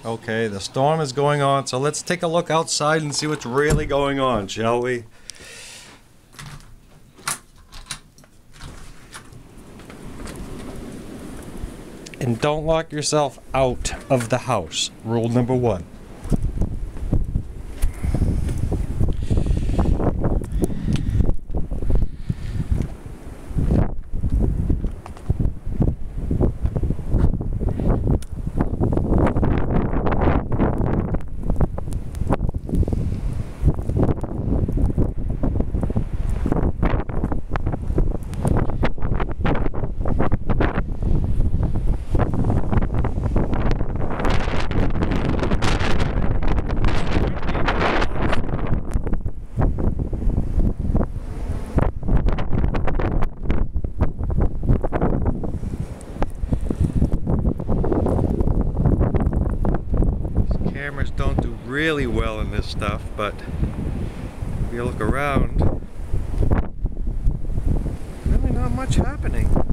Okay, the storm is going on, so let's take a look outside and see what's really going on, shall we? And don't lock yourself out of the house. Rule number 1. Cameras don't do really well in this stuff, but if you look around, really not much happening.